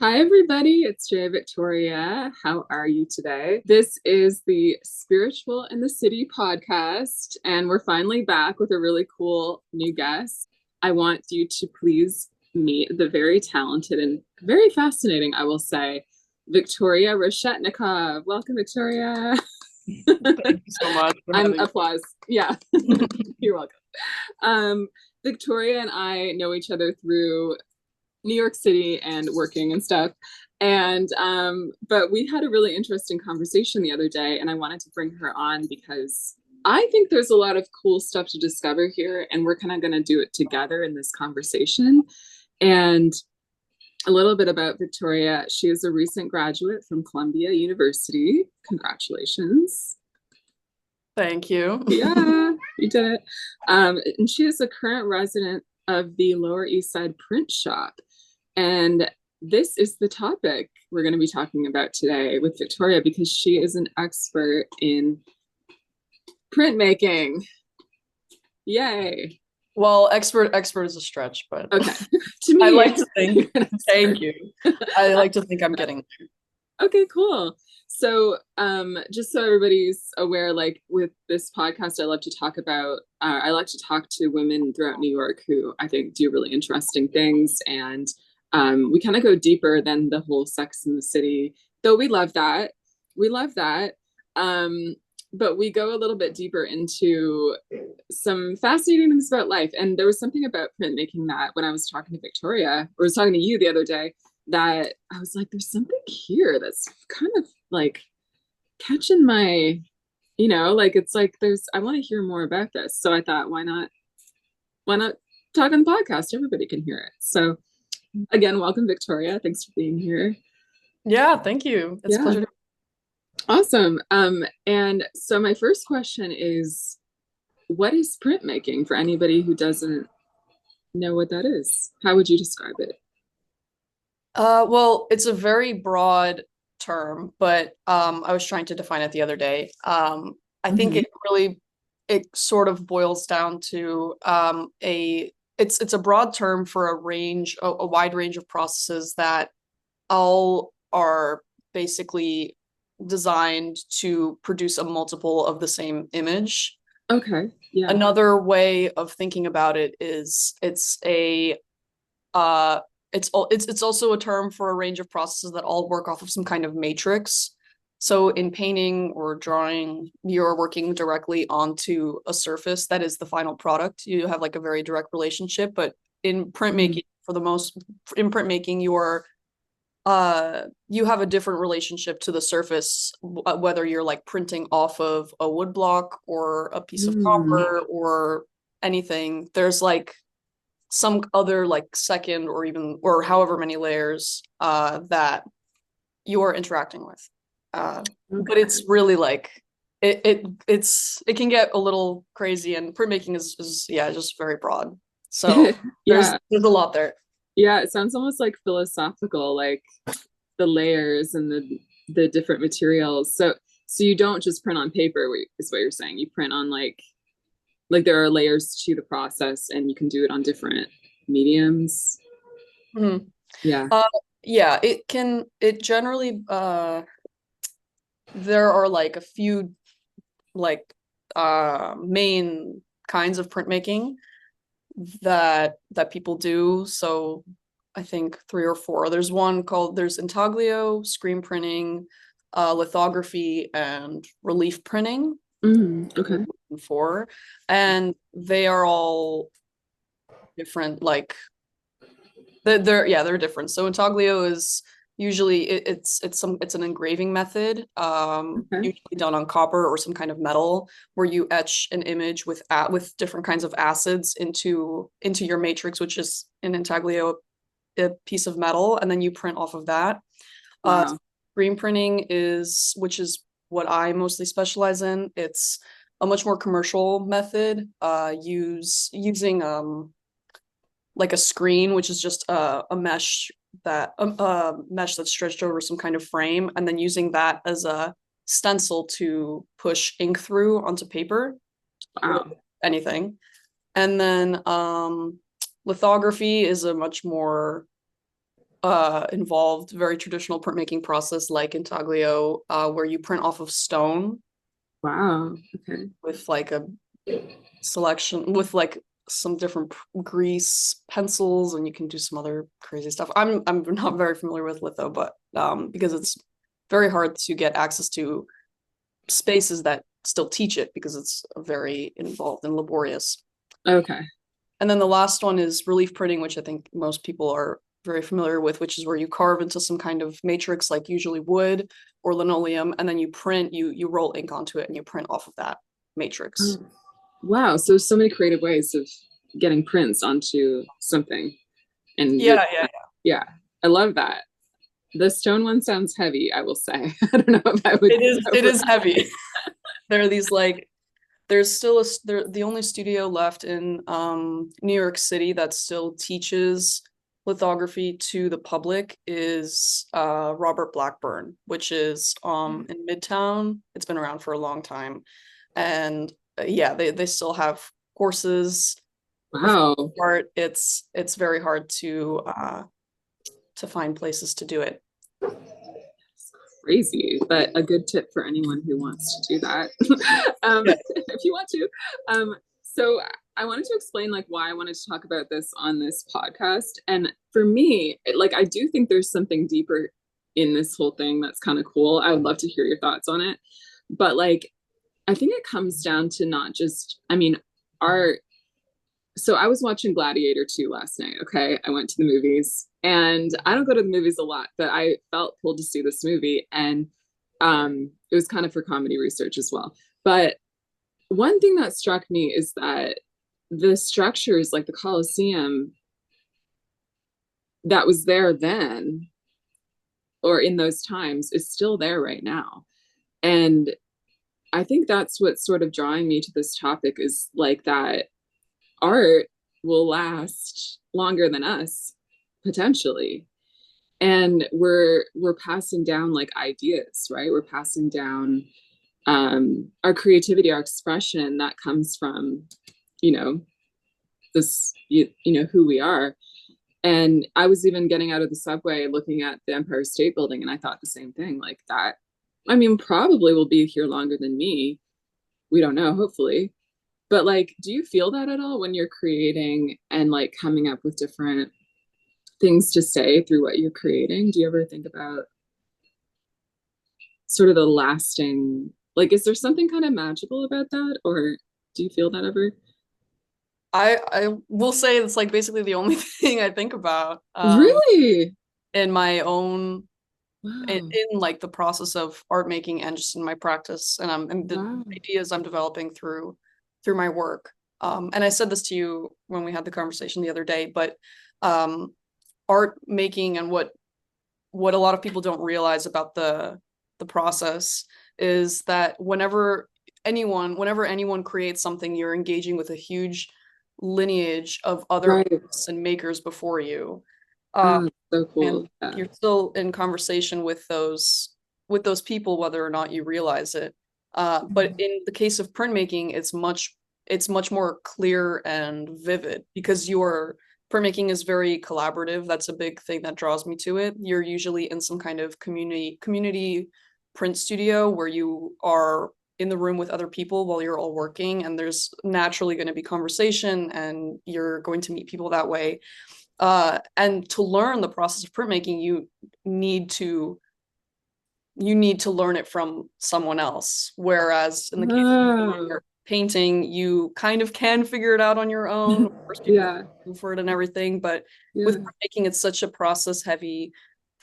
Hi, everybody. It's Jaiya Victoria. How are you today? This is the Spiritual in the City podcast, and we're finally back with a really cool new guest. I want you to please meet the very talented and very fascinating, I will say, Victoria Reshetnikov. Welcome, Victoria. Thank you so much for having me. Applause. Yeah, you're welcome. Victoria and I know each other through New York City and working and stuff. And but we had a really interesting conversation the other day, and I wanted to bring her on because I think there's a lot of cool stuff to discover here, and we're kind of going to do it together in this conversation. And a little bit about Victoria. She is a recent graduate from Columbia University. Congratulations. Thank you. Yeah, you did it. And she is a current resident of the Lower East Side print shop. And this is the topic we're going to be talking about today with Victoria, because she is an expert in printmaking. Yay. Well, expert is a stretch, but okay. To me, I like to think, thank you. I like to think I'm getting there. Okay, cool. So just so everybody's aware, like with this podcast, I like to talk to women throughout New York who I think do really interesting things. And we kind of go deeper than the whole Sex in the City, though we love that. But we go a little bit deeper into some fascinating things about life. And there was something about printmaking that when I was talking to Victoria, or was talking to you the other day, that I was like, there's something here that's kind of like catching my, like, it's like I want to hear more about this. So I thought, why not talk on the podcast? Everybody can hear it. So again, welcome, Victoria. Thanks for being here. Yeah, thank you. It's a pleasure. Awesome. And so my first question is, what is printmaking for anybody who doesn't know what that is? How would you describe it? Well, it's a very broad term, but I was trying to define it the other day. I think it sort of boils down to it's a broad term for a wide range of processes that all are basically designed to produce a multiple of the same image. Okay. Yeah. Another way of thinking about it is it's also a term for a range of processes that all work off of some kind of matrix. So in painting or drawing, you're working directly onto a surface that is the final product. You have like a very direct relationship, but in printmaking, you have a different relationship to the surface, whether you're like printing off of a wood block or a piece of copper or anything. There's like some other like second or however many layers that you are interacting with. But it's really like it can get a little crazy, and printmaking is just very broad. So there's a lot there. Yeah, it sounds almost like philosophical, like the layers and the different materials. So you don't just print on paper, is what you're saying. You print on like there are layers to the process, and you can do it on different mediums. Yeah. It generally there are like a few like main kinds of printmaking that people do. So I think 3 or 4. There's intaglio, screen printing, lithography, and relief printing. Okay. 4, and they are all different. Like they're different. So intaglio is usually it's an engraving method, usually done on copper or some kind of metal, where you etch an image with different kinds of acids into your matrix, which is in intaglio a piece of metal, and then you print off of that. Wow. Screen printing which is what I mostly specialize in. It's a much more commercial method, using like a screen, which is just a mesh that's stretched over some kind of frame, and then using that as a stencil to push ink through onto paper. Wow. Anything. And then lithography is a much more involved very traditional printmaking process like intaglio, where you print off of stone Wow. Okay. with like a selection with like some different grease pencils, and you can do some other crazy stuff. I'm not very familiar with litho, but because it's very hard to get access to spaces that still teach it because it's very involved and laborious. Okay. And then the last one is relief printing, which I think most people are very familiar with, which is where you carve into some kind of matrix, like usually wood or linoleum, and then you print, you roll ink onto it and you print off of that matrix. Oh, wow. So many creative ways of getting prints onto something. And you're, Yeah. yeah, I love that. The stone one sounds heavy, I will say. I don't know if I would. It is heavy. There are these like there's still they're the only studio left in New York City that still teaches lithography to the public is Robert Blackburn, which is in Midtown. It's been around for a long time. And yeah, they still have courses. But for the Wow. most part, it's very hard to find places to do it. Crazy, but a good tip for anyone who wants to do that. Yeah. If you want to. So I wanted to explain like why I wanted to talk about this on this podcast. And for me, like I do think there's something deeper in this whole thing that's kind of cool. I would love to hear your thoughts on it. But like I think it comes down to not just, I mean, art. So I was watching Gladiator 2 last night. Okay. I went to the movies and I don't go to the movies a lot, but I felt pulled to see this movie. And it was kind of for comedy research as well. But one thing that struck me is that the structures like the Colosseum that was there then or in those times is still there right now. And I think that's what's sort of drawing me to this topic is like that art will last longer than us potentially, and we're passing down like ideas, right? We're passing down our creativity, our expression that comes from you know this you know who we are. And I was even getting out of the subway looking at the Empire State Building and I thought the same thing, like that, I mean, probably will be here longer than me. We don't know, hopefully. But like, do you feel that at all when you're creating and like coming up with different things to say through what you're creating? Do you ever think about sort of the lasting, like, is there something kind of magical about that? Or do you feel that ever? I will say it's like basically the only thing I think about Really? in my own Wow. in like the process of art making and just in my practice and the Wow. ideas I'm developing through my work. And I said this to you when we had the conversation the other day, but um, art making and what a lot of people don't realize about the process is that whenever anyone creates something, you're engaging with a huge lineage of other Right. artists and makers before you. Uh, Oh, so and cool. Yeah. you're still in conversation with those people whether or not you realize it. But in the case of printmaking, it's much more clear and vivid because your printmaking is very collaborative. That's a big thing that draws me to it. You're usually in some kind of community print studio where you are in the room with other people while you're all working, and there's naturally going to be conversation and you're going to meet people that way. And to learn the process of printmaking, need to you need to learn it from someone else. Whereas in the case Oh, of painting, you kind of can figure it out on your own. Of course, people yeah. go for it and everything, but with Yeah. printmaking, it's such a process heavy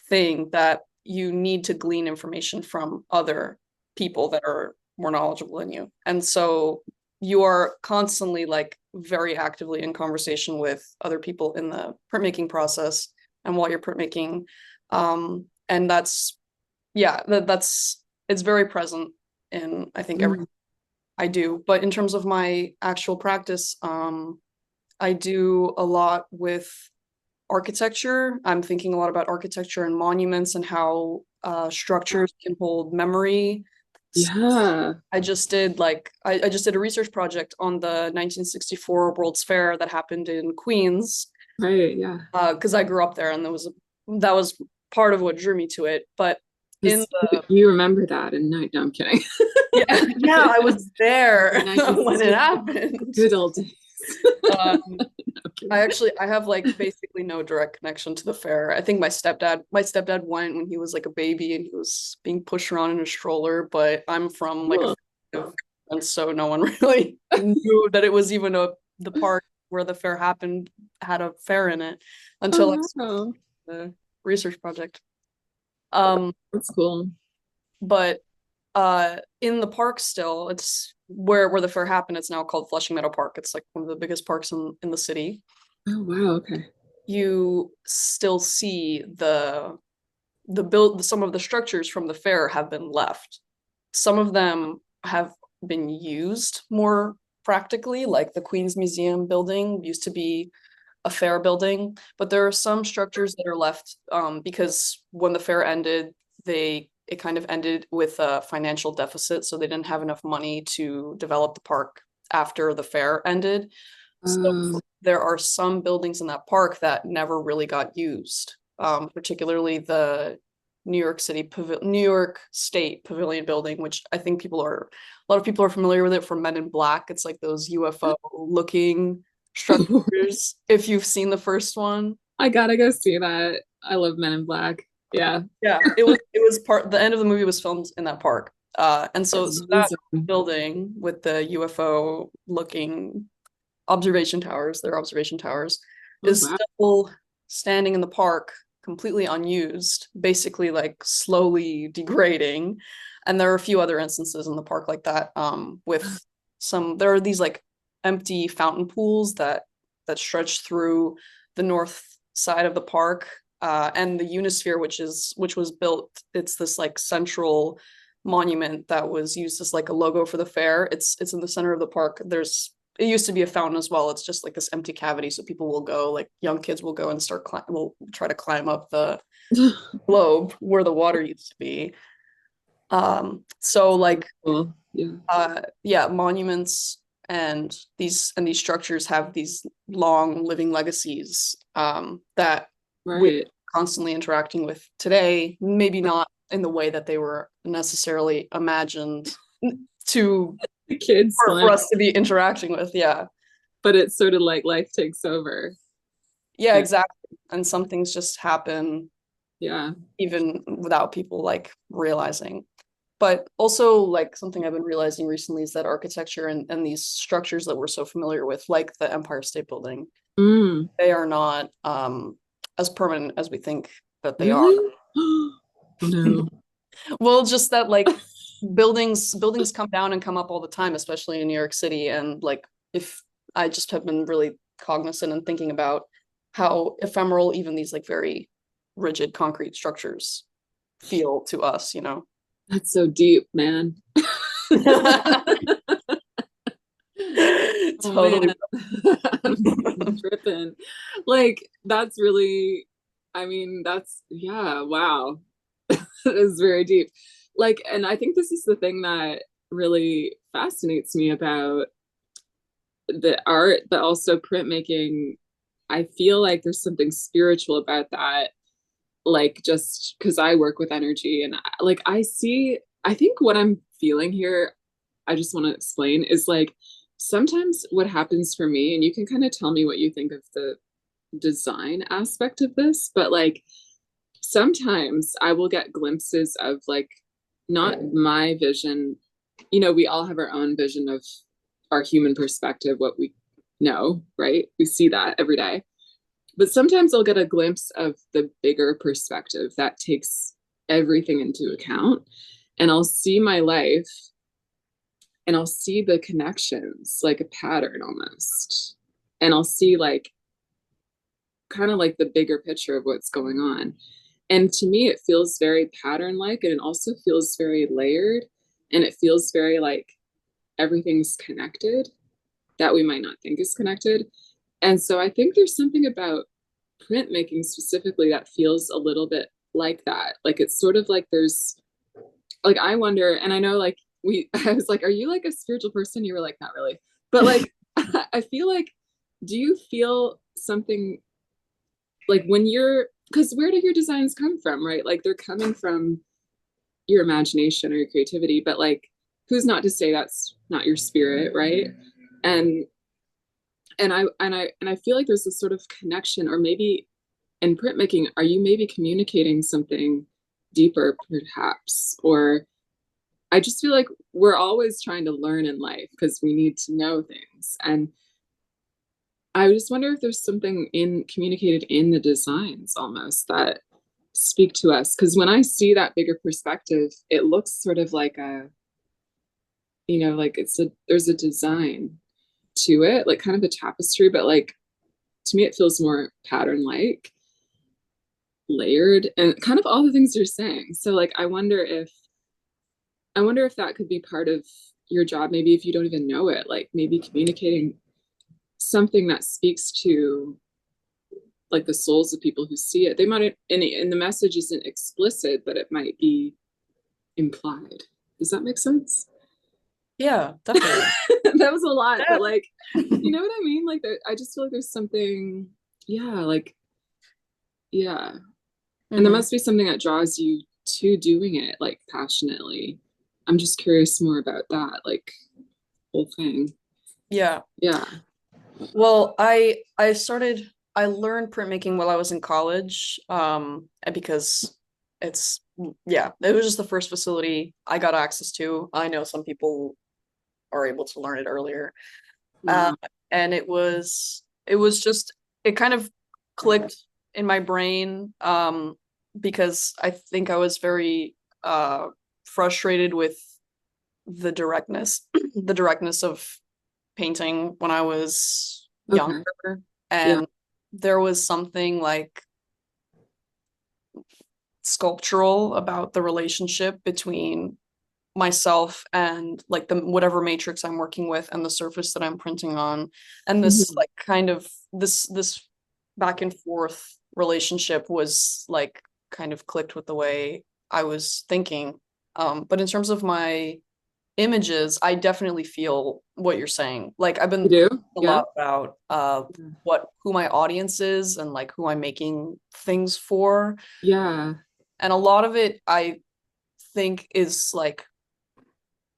thing that you need to glean information from other people that are more knowledgeable than you. And so you are constantly like very actively in conversation with other people in the printmaking process and while you're printmaking. And that's yeah, that's it's very present in I think everything Mm. I do. But in terms of my actual practice, I do a lot with architecture. I'm thinking a lot about architecture and monuments and how structures can hold memory. Yeah. I just did a research project on the 1964 World's Fair that happened in Queens Right. Yeah. because I grew up there and there was that was part of what drew me to it. But in the You remember that and no, I'm kidding. yeah, yeah, I was there Nice. when it happened. Good old days. Um, Okay. I have like basically no direct connection to the fair. I think my stepdad went when he was like a baby and he was being pushed around in a stroller, but I'm from like a Cool. and so no one really knew that it was even the park where the fair happened had a fair in it until I Oh, started wow. the research project. Um, That's cool. but in the park still, it's where the fair happened. It's now called Flushing Meadow Park. It's like one of the biggest parks in the city. Oh, wow. Okay. You still see the build some of the structures from the fair have been left. Some of them have been used more practically, like the Queen's Museum building used to be a fair building, but there are some structures that are left because when the fair ended, it kind of ended with a financial deficit, so they didn't have enough money to develop the park after the fair ended. So there are some buildings in that park that never really got used, particularly the New York State Pavilion building, which I think a lot of people are familiar with it from Men in Black. It's like those UFO looking structures. If you've seen the first one, I gotta go see that. I love Men in Black. Yeah. yeah, it was part. The end of the movie was filmed in that park, and so that Amazing. building with the UFO looking observation towers, their observation towers, Oh, is wow. still standing in the park, completely unused, basically like slowly degrading. And there are a few other instances in the park like that. With there are these like empty fountain pools that stretch through the north side of the park. And the Unisphere, which was built, it's this like central monument that was used as like a logo for the fair. It's in the center of the park. It used to be a fountain as well. It's just like this empty cavity, so people will go, like young kids will go and will try to climb up the globe where the water used to be. So like Cool. Yeah. yeah, monuments and these structures have these long living legacies that we're Right. constantly interacting with today, maybe not in the way that they were necessarily imagined to The kids for fun, us to be interacting with. Yeah. but it's sort of like life takes over. Yeah, And exactly. And some things just happen yeah. even without people like realizing. But also like something I've been realizing recently is that architecture and these structures that we're so familiar with, like the Empire State Building, Mm. they are not as permanent as we think that they are. Really? Oh no. Well, just that like buildings come down and come up all the time, especially in New York City. And like if I just have been really cognizant and thinking about how ephemeral even these like very rigid concrete structures feel to us, you know. That's so deep, man. Oh Totally. man. I'm tripping. Like that's really, I mean, that's yeah, wow. It is very deep. Like, and I think this is the thing that really fascinates me about the art, but also printmaking. I feel like there's something spiritual about that. Like, just because I work with energy and like I think what I'm feeling here, I just want to explain is like sometimes what happens for me, and you can kind of tell me what you think of the design aspect of this, but like sometimes I will get glimpses of like not my vision. You know, we all have our own vision of our human perspective, what we know, right? We see that every day. But sometimes I'll get a glimpse of the bigger perspective that takes everything into account. And I'll see my life and I'll see the connections like a pattern almost. And I'll see like kind of like the bigger picture of what's going on. And to me, it feels very pattern like, and it also feels very layered. And it feels very like everything's connected that we might not think is connected. And so I think there's something about printmaking specifically that feels a little bit like that. Like it's sort of like there's like I wonder, and I know like I was like, are you like a spiritual person? You were like, not really. But like I feel like, do you feel something like when you're because where do your designs come from, right? Like they're coming from your imagination or your creativity, but like who's not to say that's not your spirit, right? And and I feel like there's this sort of connection, or maybe in printmaking, are you maybe communicating something deeper, perhaps? Or I just feel like we're always trying to learn in life because we need to know things. And I just wonder if there's something in communicated in the designs almost that speak to us. Because when I see that bigger perspective, it looks sort of like a, like there's a design to it, like kind of a tapestry, but like to me, it feels more pattern like, layered, and kind of all the things you're saying. So like I wonder if that could be part of your job, maybe if you don't even know it, like maybe communicating something that speaks to like the souls of people who see it. They might, and the message isn't explicit, but it might be implied. Does that make sense? Yeah, definitely. That was a lot, Yeah. but like, you know what I mean? Like, I just feel like there's something, yeah, like, yeah. And there Mhm. must be something that draws you to doing it like passionately. I'm just curious more about that, like, whole thing. Yeah. Yeah. Well, I learned printmaking while I was in college, and because it's yeah, it was just the first facility I got access to. I know some people are able to learn it earlier. Uh, Wow. and it was just it kind of clicked in my brain, because I think I was very frustrated with the directness, the directness of painting when I was Okay. younger. Yeah. And there was something like sculptural about the relationship between myself and like the whatever matrix I'm working with and the surface that I'm printing on. And this Mhm. like kind of this back and forth relationship was like kind of clicked with the way I was thinking. But in terms of my images, I definitely feel what you're saying. Like I've You been do? thinking a Yeah. lot about who my audience is and like who I'm making things for. Yeah. And a lot of it I think is like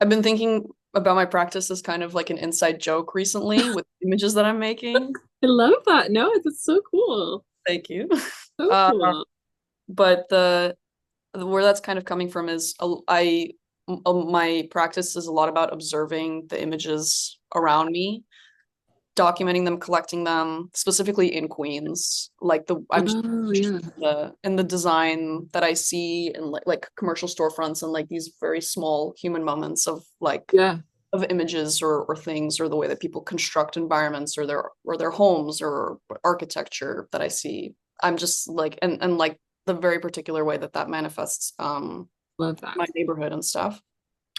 I've been thinking about my practice as kind of like an inside joke recently with images that I'm making. I love that. No, it's so cool. Thank you. So Uh, cool. but where that's kind of coming from is my practice is a lot about observing the images around me, documenting them, collecting them, specifically in Queens. Like I'm just Oh, interested yeah. in the design that I see in like commercial storefronts and like these very small human moments of like Yeah. of images or things or the way that people construct environments or their homes or architecture that I see. I'm just like and like the very particular way that that manifests Love that. my neighborhood and stuff.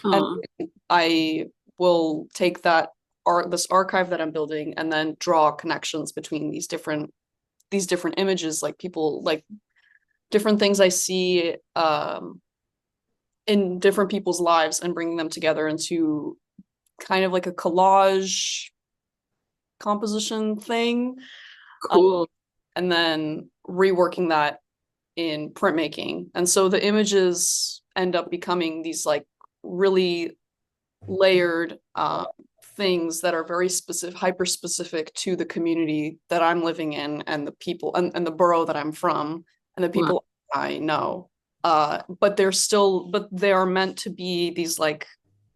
And Oh, I will take that art this archive that I'm building and then draw connections between these different images, like people like different things I see in different people's lives and bringing them together into kind of like a collage composition thing, um, cool. and then reworking that in printmaking. And so the images end up becoming these like really layered things that are very specific, hyper specific to the community that I'm living in and the people and the borough that I'm from and the Wow. people I know. But they are meant to be these like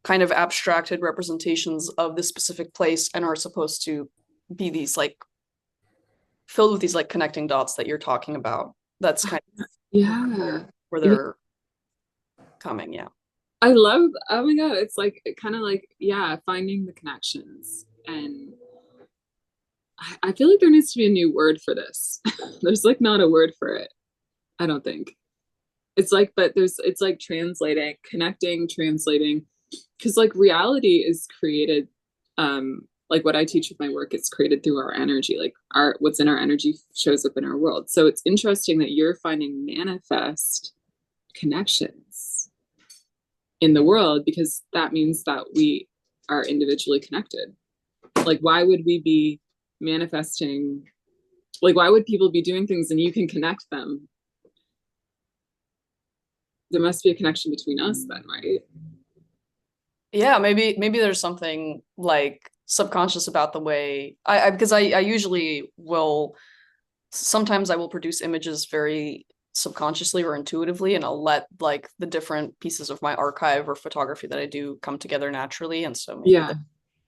kind of abstracted representations of this specific place and are supposed to be these like filled with these like connecting dots that you're talking about. That's kind of Yeah. where Yeah. they're coming. Yeah. I love, oh my God, it's like kind of like, yeah, finding the connections. And I feel like there needs to be a new word for this. There's like not a word for it, I don't think. It's like, but it's like translating, connecting, translating, because like reality is created, like what I teach with my work, it's created through our energy. Like what's in our energy shows up in our world. So it's interesting that you're finding manifest connections in the world, because that means that we are individually connected. Like, why would we be manifesting Like, why would people be doing things and you can connect them? There must be a connection between us then, right? Yeah, maybe there's something like subconscious about the way I because I usually will sometimes I will produce images very subconsciously or intuitively, and I'll let like the different pieces of my archive or photography that I do come together naturally, and so maybe Yeah. there's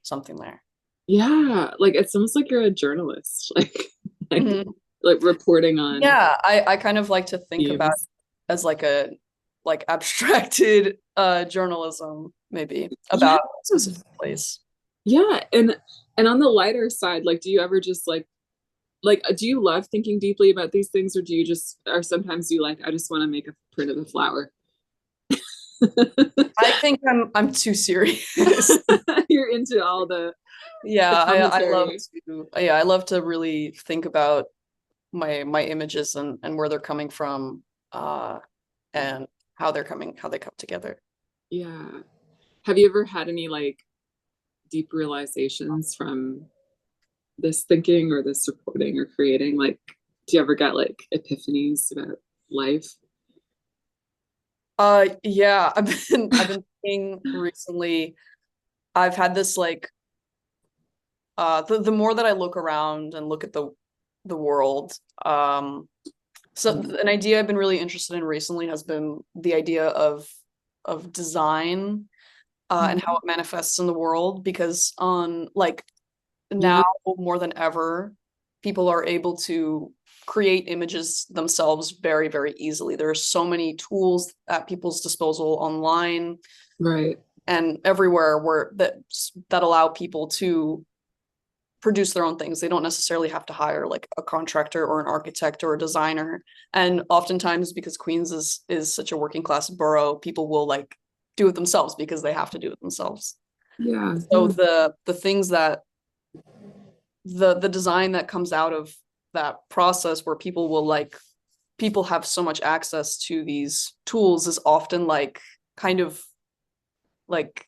something there. Yeah. Like it's almost like you're a journalist, like Mhm. like reporting on Yeah, I kind of like to think about themes. as like a like abstracted journalism maybe Yeah. about a specific place. Yeah. And on the lighter side, like do you ever just like do you love thinking deeply about these things or do you just or sometimes you like I just want to make a print of a flower? I think I'm too serious. You're into all Yeah, the I love commentary. to I love to really think about my images and where they're coming from, and how they come together. Yeah. Have you ever had any like deep realizations from this thinking or this reporting or creating? Like, do you ever get like epiphanies about life? Yeah, I've been thinking recently. I've had this like the more that I look around and look at the world, so an idea I've been really interested in recently has been the idea of design, and how Mhm. it manifests in the world, because on like Yeah, now more than ever, people are able to create images themselves very, very easily. There are so many tools at people's disposal online right. and everywhere where that allow people to produce their own things. They don't necessarily have to hire like a contractor or an architect or a designer. And oftentimes, because Queens is such a working class borough, people will like do it themselves because they have to do it themselves. Yeah. So the things that the design that comes out of that process, where people will like people have so much access to these tools, is often like kind of like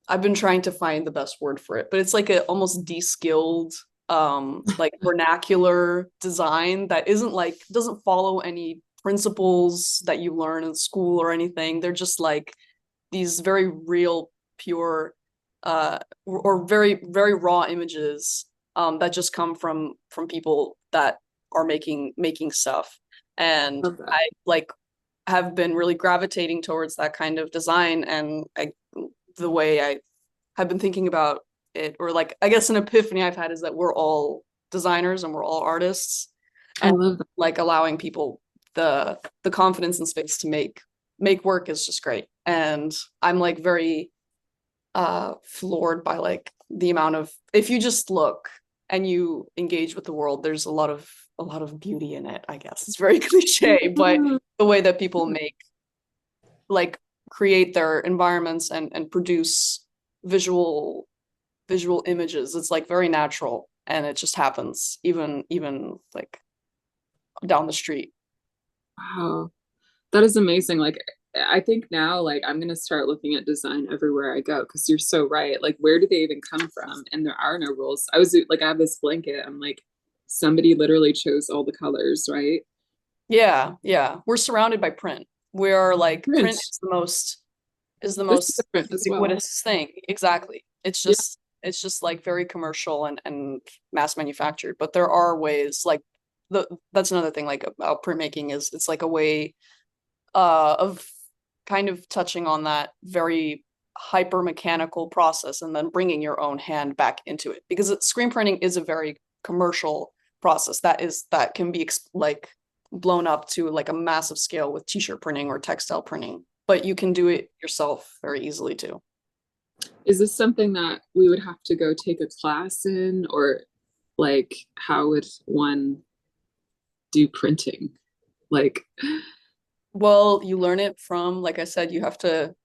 I've been trying to find the best word for it, but it's like a almost de-skilled like vernacular design that isn't like doesn't follow any principles that you learn in school or anything. They're just like these very real, pure, or very, very raw images, that just come from people that are making stuff. And Love that. I like have been really gravitating towards that kind of design, and the way I have been thinking about it, or like I guess an epiphany I've had, is that we're all designers and we're all artists, I and love that. like allowing people the confidence and space to make work is just great. And I'm like very floored by like the amount of, if you just look and you engage with the world, there's a lot of beauty in it, I guess. It's very cliche, but the way that people make like create their environments and produce visual images, it's like very natural, and it just happens even like down the street. Wow. That is amazing. Like, I think now, like, I'm gonna start looking at design everywhere I go because you're so right. Like, where do they even come from? And there are no rules. I was like, I have this blanket. I'm like, somebody literally chose all the colors, right? Yeah, yeah, we're surrounded by print. We're like Print. print is the This is most different as well. ubiquitous thing. Exactly. Yeah. It's just like very commercial and mass manufactured. But there are ways like that's another thing like about printmaking, is it's like a way of kind of touching on that very hyper mechanical process and then bringing your own hand back into it, because screen printing is a very commercial process that can be like blown up to like a massive scale with t-shirt printing or textile printing, but you can do it yourself very easily too. Is this something that we would have to go take a class in, or like how would one do printing? Like, Well, you learn it from, like I said, you have to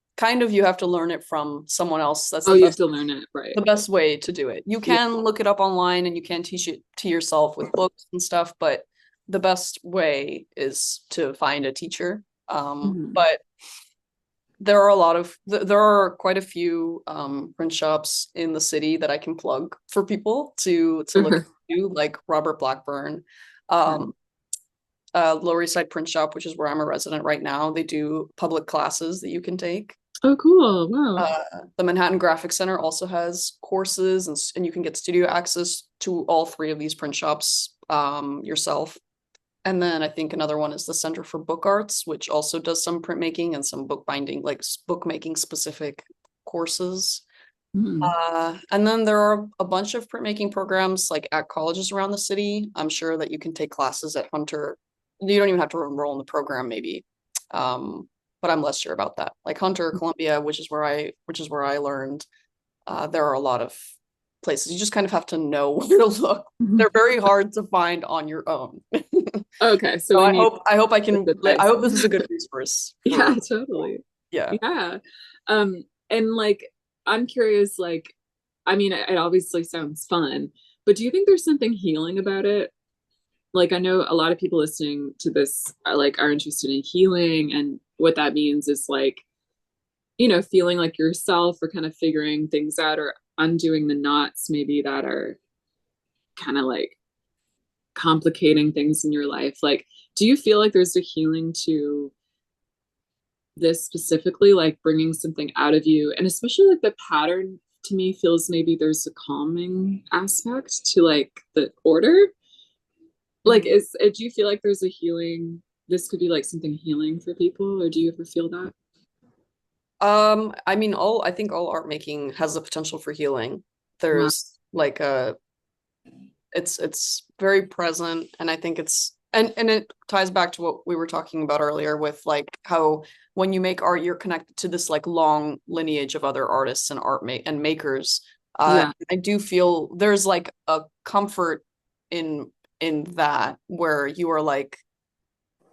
learn it from someone else. That's oh, you have to learn it, right? the best way to do it. You Yeah. can look it up online and you can teach it to yourself with books and stuff, but the best way is to find a teacher. Mhm. But there are a lot of there are quite a few print shops in the city that I can plug for people to look Sure. too, like Robert Blackburn. Yeah. Um, Lower East Side Print Shop, which is where I'm a resident right now, they do public classes that you can take. Oh, cool. Wow. Uh, the Manhattan Graphic Center also has courses, and you can get studio access to all three of these print shops yourself. And then I think another one is the Center for Book Arts, which also does some printmaking and some bookbinding, like bookmaking specific courses. Mm. And then there are a bunch of printmaking programs like at colleges around the city. I'm sure that you can take classes at Hunter. You don't even have to enroll in the program, maybe. But I'm less sure about that. Like Hunter, Columbia, which is where I learned. There are a lot of places. You just kind of have to know where to look. They're very hard to find on your own. Okay, so So we need I advice. hope this is a good resource Yeah, for totally. yeah. Yeah. And like I'm curious, like, I mean, it obviously sounds fun, but do you think there's something healing about it? Like I know a lot of people listening to this are interested in healing, and what that means is like, feeling like yourself or kind of figuring things out or undoing the knots maybe that are kind of like complicating things in your life. Like, do you feel like there's a healing to this specifically, like bringing something out of you? And especially like the pattern to me feels maybe there's a calming aspect to like the order. Like, Mhm. do you feel like there's a healing? This could be like something healing for people, or do you ever feel that? I mean, I think all art making has the potential for healing. Wow. There's like a it's very present, and I think it's and it ties back to what we were talking about earlier with like how when you make art, you're connected to this like long lineage of other artists and makers. Yeah. I do feel there's like a comfort in that where you are like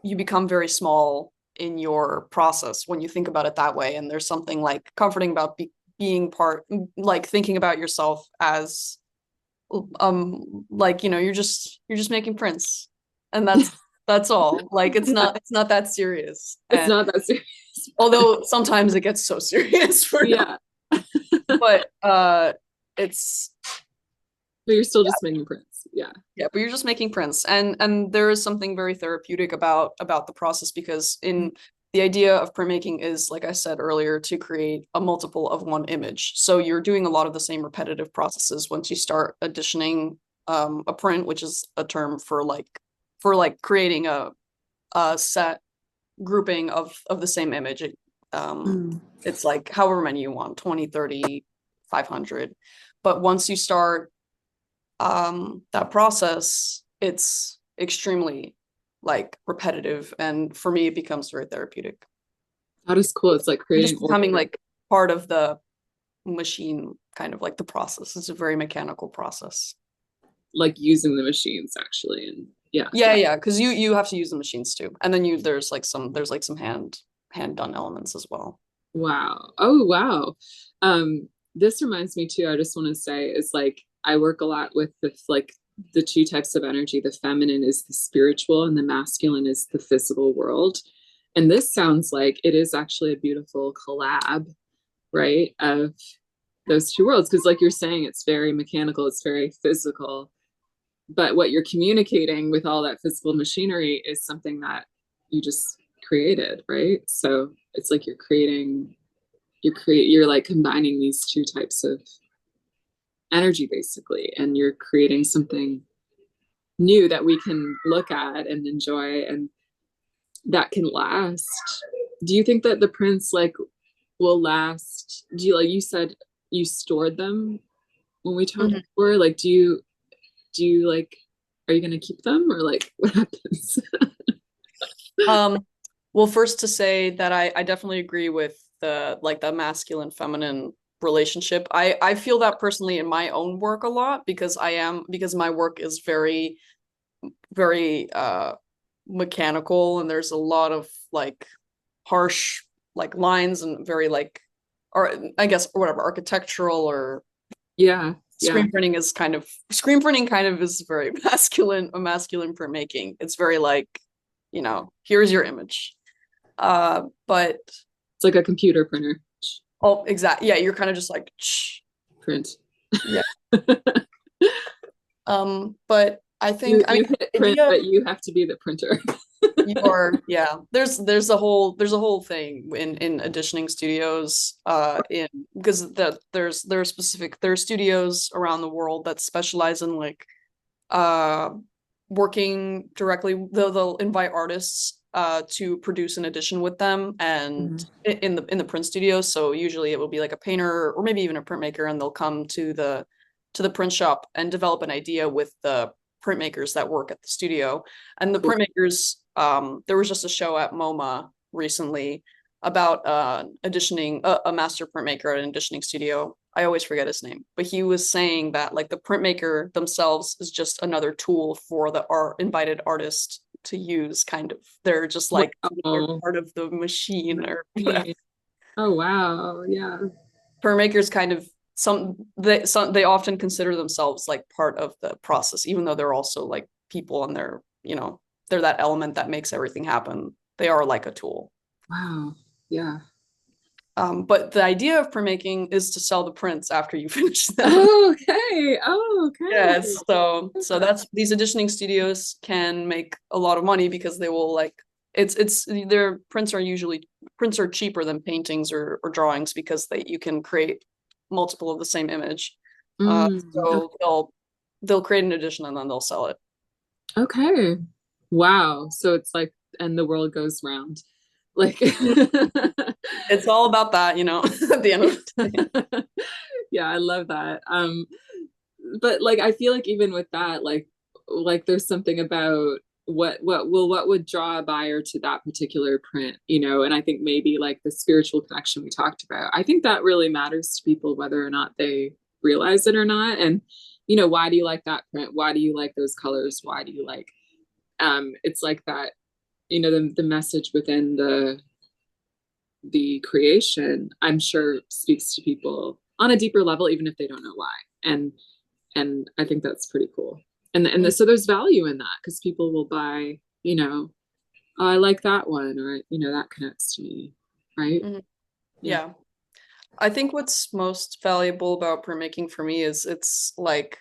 you become very small in your process when you think about it that way, and there's something like comforting about being part, like thinking about yourself as like you're just making prints, and that's all. Like Yeah. it's not that serious, It's and not that serious. although sometimes it gets so serious for no, Yeah. but it's But you're still just making prints. Yeah. yeah, but you're just making prints, and there is something very therapeutic about the process, because in the idea of printmaking is, like I said earlier, to create a multiple of one image. So you're doing a lot of the same repetitive processes once you start additioning a print, which is a term for like creating a set grouping of the same image. Mm. It's like however many you want, 20, 30, 500. But once you start that process, it's extremely like repetitive, and for me it becomes very therapeutic. That is cool. It's like You're creating just becoming order, like part of the machine, kind of like the process. It's a very mechanical process. like using the machines actually. And yeah, Yeah, because you have to use the machines too, and then you there's like some hand done elements as well. wow. Oh, wow. This reminds me too, I just want to say is like I work a lot with the two types of energy. The feminine is the spiritual and the masculine is the physical world. And this sounds like it is actually a beautiful collab, right? Of those two worlds. Because like you're saying, it's very mechanical, it's very physical. But what you're communicating with all that physical machinery is something that you just created, right? So it's like you're like combining these two types of energy basically, and you're creating something new that we can look at and enjoy and that can last. Do you think that the prints like will last? Do you, like you said, you stored them when we talked Mhm. before? Like do you like, are you gonna keep them or like what happens? Um, well, first to say that I definitely agree with the masculine feminine relationship. I feel that personally in my own work a lot, because my work is very mechanical, and there's a lot of like harsh like lines, and very like, or I guess, or whatever, architectural, or Yeah, yeah. screen printing kind of is very a masculine printmaking. It's very like, here's your image. But It's like a computer printer. oh, exactly. Yeah, you're kind of just like, Print. yeah. But I think, I mean, You hit the print, idea but you have to be the printer. you are, yeah. There's a whole thing in editioning studios, in because there are studios around the world that specialize in like uh working directly. They'll invite artists to produce an edition with them, and Mhm. in the print studio. So usually it will be like a painter or maybe even a printmaker, and they'll come to the print shop and develop an idea with the printmakers that work at the studio. And the Cool. printmakers, there was just a show at MoMA recently about editioning a master printmaker at an editioning studio. I always forget his name, but he was saying that like the printmaker themselves is just another tool for the art invited artist to use, kind of. They're just like another Wow. part of the machine or whatever. Yeah. Oh wow. Yeah. Printmakers kind of they often consider themselves like part of the process, even though they're also like people, and they're that element that makes everything happen. They are like a tool. Wow. Yeah. But the idea of printmaking is to sell the prints after you finish them. Oh, okay. Oh, Yes, okay. so that's these editioning studios can make a lot of money because they will like it's their prints are cheaper than paintings or drawings because you can create multiple of the same image. Okay. So they'll create an edition and then they'll sell it. Okay. Wow. So it's like, and the world goes round. Like, It's all about that, at the end of the day. yeah, I love that. But like I feel like even with that, like there's something about what would draw a buyer to that particular print, and I think maybe like the spiritual connection we talked about. I think that really matters to people whether or not they realize it or not. And why do you like that print? Why do you like those colors? Why do you like it's like that, the message within the creation, I'm sure speaks to people on a deeper level, even if they don't know why. And I think that's pretty cool. So there's value in that because people will buy, oh, I like that one, or that connects to me, right? Mhm. Yeah. Yeah. I think what's most valuable about printmaking for me is it's like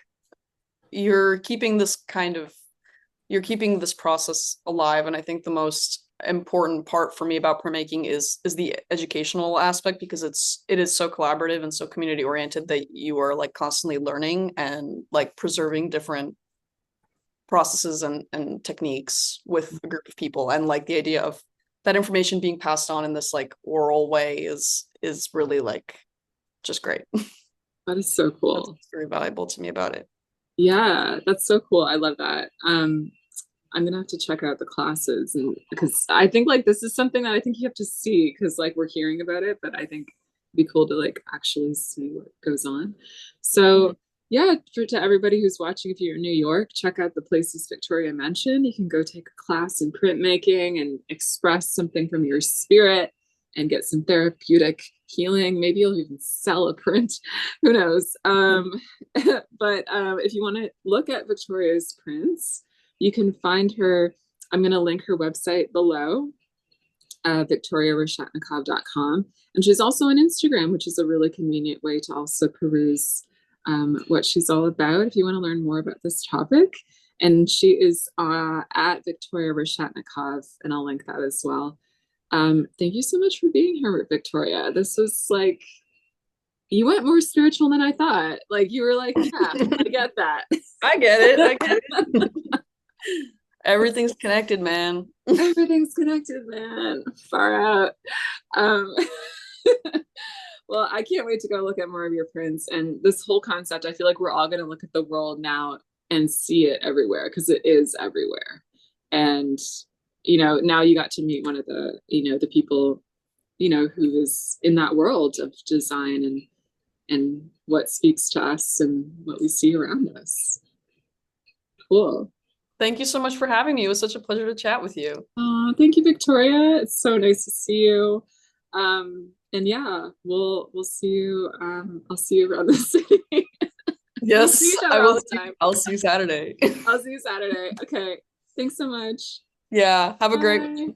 you're keeping this kind of you're keeping this process alive. And I think the most important part for me about printmaking is the educational aspect, because it is so collaborative and so community oriented that you are like constantly learning and like preserving different processes and techniques with a group of people. And like the idea of that information being passed on in this like oral way is really like just great. That is so That's cool. very valuable to me about it. Yeah, that's so cool. I love that. I'm gonna have to check out the classes, and because I think like this is something that I think you have to see, because like we're hearing about it, but I think it'd be cool to like actually see what goes on. Mhm. So yeah, to everybody who's watching, if you're in New York, check out the places Victoria mentioned. You can go take a class in printmaking and express something from your spirit and get some therapeutic healing. Maybe you'll even sell a print. Who knows? But if you want to look at Victoria's prints, you can find her. I'm going to link her website below, victoriareshetnikov.com. And she's also on Instagram, which is a really convenient way to also peruse what she's all about if you want to learn more about this topic. And she is at Victoria Reshetnikov, and I'll link that as well. Thank you so much for being here, Victoria. This was like, you went more spiritual than I thought. Like, you were like, yeah, I get that. I get it. I get it. Everything's connected, man. Everything's connected, man. Far out. Um, well, I can't wait to go look at more of your prints. And this whole concept, I feel like we're all going to look at the world now and see it everywhere, because it is everywhere. And, now you got to meet one of the people, who is in that world of design and what speaks to us and what we see around us. Cool. Thank you so much for having me. It was such a pleasure to chat with you. Thank you, Victoria. It's so nice to see you. And yeah, we'll see you. I'll see you around the city. We'll see Yes, each I other all will the see. time. I'll see you Saturday. I'll see you Saturday. Okay. Thanks so much. Yeah, have a great Bye.